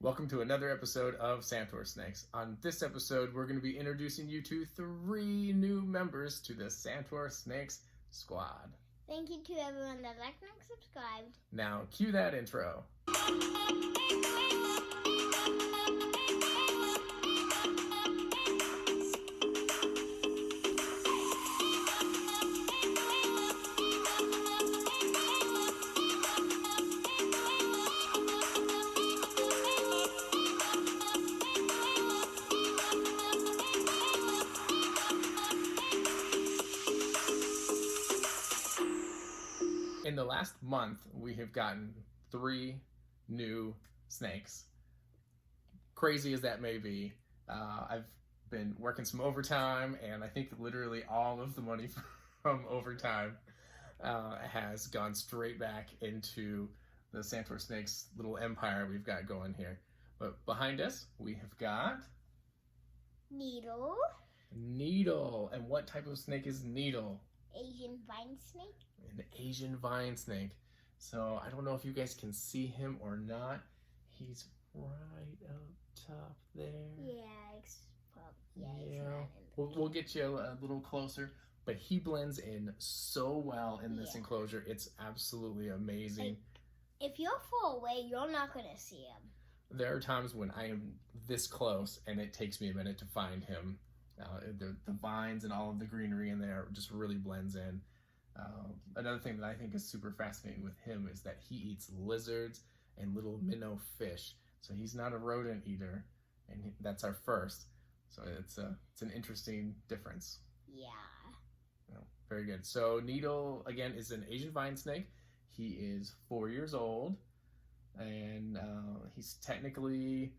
Welcome to another episode of SantorSnakes. On this episode, we're going to be introducing you to 3 new members to the SantorSnakes squad. Thank you to everyone that liked and subscribed. Now, cue that intro. In the last month, we have gotten 3 new snakes. Crazy as that may be, I've been working some overtime, and I think literally all of the money from overtime has gone straight back into the SantorSnakes little empire we've got going here. But behind us, we have got Needle. Needle. And what type of snake is Needle? Asian vine snake. An Asian vine snake. So I don't know if you guys can see him or not. He's right up top there. We'll get you a little closer, but he blends in so well in this enclosure. It's absolutely amazing. If you're far away, you're not going to see him. There are times when I am this close and it takes me a minute to find him. The vines and all of the greenery in there just really blends in. Another thing that I think is super fascinating with him is that he eats lizards and little minnow fish. So he's not a rodent eater, and that's our first. So it's an interesting difference. Yeah. Very good. So Needle, again, is an Asian vine snake. He is 4 years old, and he's technically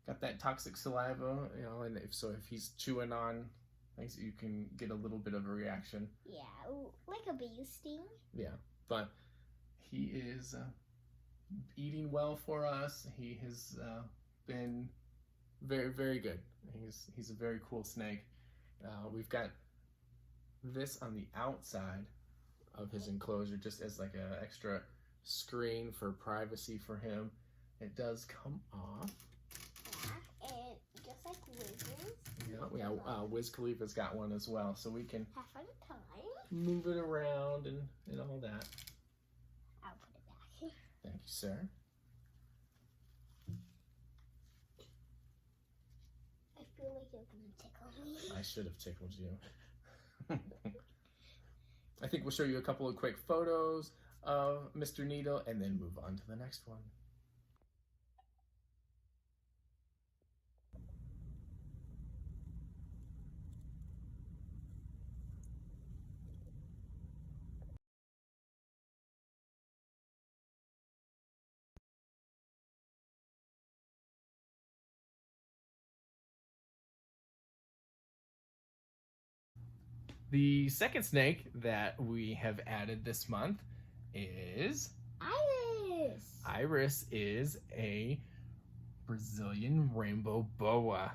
got that toxic saliva, and if he's chewing on things, you can get a little bit of a reaction. Yeah, like a bee sting. Yeah, but he is eating well for us. He has been very, very good. He's a very cool snake. We've got this on the outside of his enclosure just as like an extra screen for privacy for him. It does come off. Yeah, and just like wizards. Yeah, Wiz Khalifa's got one as well, so we can have fun time. Move it around and all that. I'll put it back here. Thank you, sir. I feel like you're going to tickle me. I should have tickled you. I think we'll show you a couple of quick photos of Mr. Needle and then move on to the next one. The second snake that we have added this month is Iris. Iris is a Brazilian rainbow boa.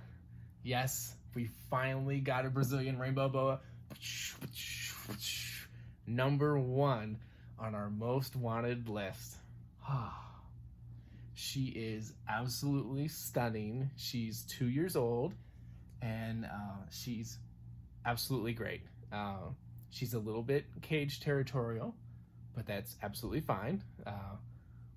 Yes, we finally got a Brazilian rainbow boa. Number 1 on our most wanted list. She is absolutely stunning. She's 2 years old, and she's absolutely great. She's a little bit cage territorial, but that's absolutely fine.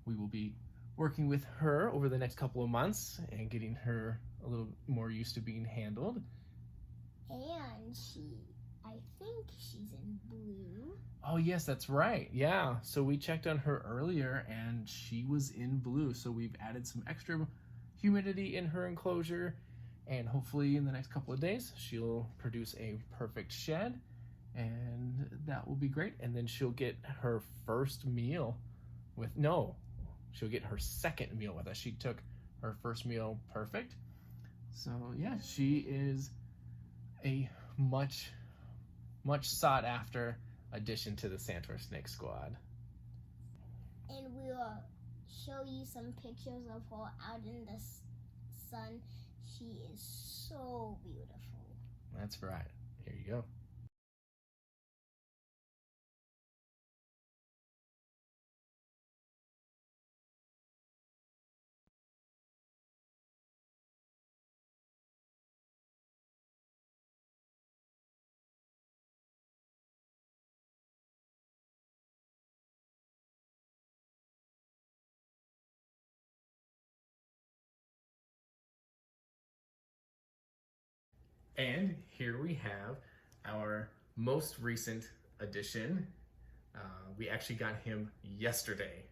We will be working with her over the next couple of months and getting her a little more used to being handled. And I think she's in blue. Oh yes, that's right. Yeah, so we checked on her earlier and she was in blue. So we've added some extra humidity in her enclosure, and hopefully in the next couple of days she'll produce a perfect shed, and that will be great. And then she'll get her first meal she'll get her second meal with us. She took her first meal perfect. So yeah, she is a much sought after addition to the SantorSnakes squad. And we'll show you some pictures of her out in the sun. She is so beautiful. That's right. Here you go. And here we have our most recent addition. We actually got him yesterday.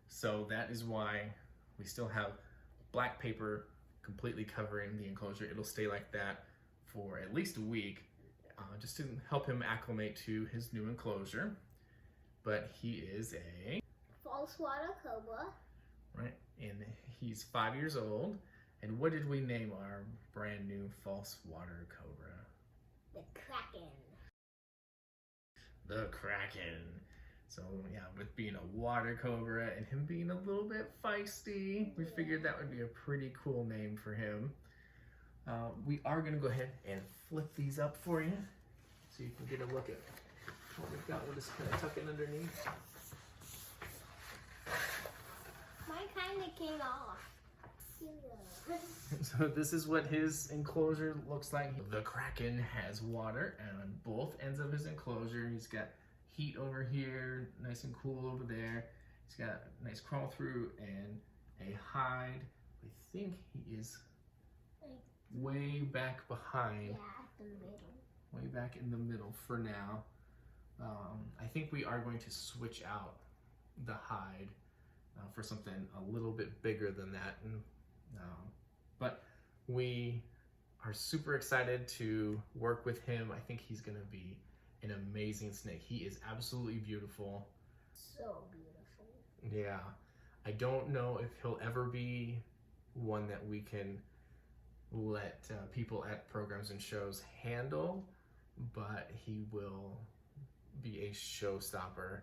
So that is why we still have black paper completely covering the enclosure. It'll stay like that for at least a week, just to help him acclimate to his new enclosure. But he is a false water cobra. Right, and he's 5 years old. And what did we name our brand new false water cobra? The Kraken. The Kraken. So yeah, with being a water cobra and him being a little bit feisty, we figured that would be a pretty cool name for him. We are gonna go ahead and flip these up for you so you can get a look at what we've got. We'll just kind of tuck it underneath. Mine kind of came off. So this is what his enclosure looks like. The Kraken has water on both ends of his enclosure. He's got heat over here, nice and cool over there. He's got a nice crawl through and a hide. I think he is way back behind. Yeah, at the middle. Way back in the middle for now. I think we are going to switch out the hide for something a little bit bigger than that. But we are super excited to work with him. I think he's gonna be an amazing snake. He is absolutely beautiful. So beautiful. Yeah, I don't know if he'll ever be one that we can let people at programs and shows handle, but he will be a showstopper.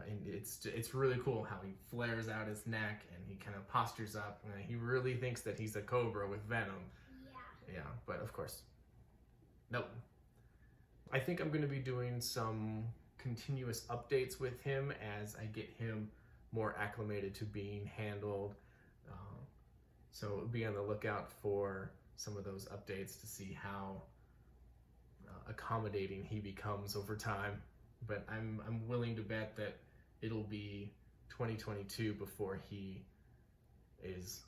And it's really cool how he flares out his neck and he kind of postures up. And he really thinks that he's a cobra with venom. Yeah, but of course, nope. I think I'm going to be doing some continuous updates with him as I get him more acclimated to being handled. So be on the lookout for some of those updates to see how accommodating he becomes over time. But I'm willing to bet that it'll be 2022 before he is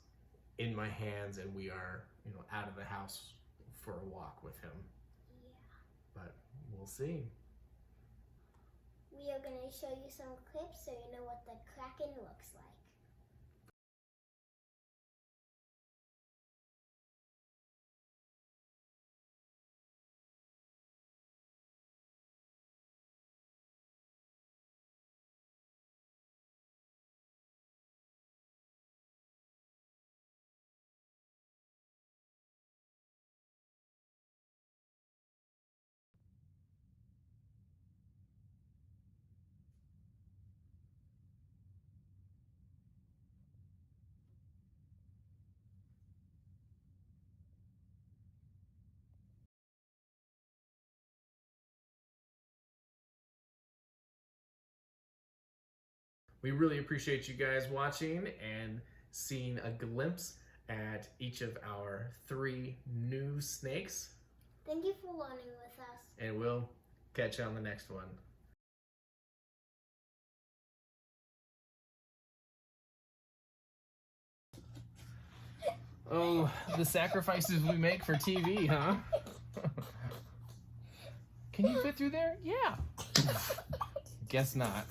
in my hands and we are, out of the house for a walk with him. Yeah. But we'll see. We are going to show you some clips so you know what the Kraken looks like. We really appreciate you guys watching and seeing a glimpse at each of our 3 new snakes. Thank you for learning with us. And we'll catch you on the next one. Oh, the sacrifices we make for TV, huh? Can you fit through there? Yeah. Guess not.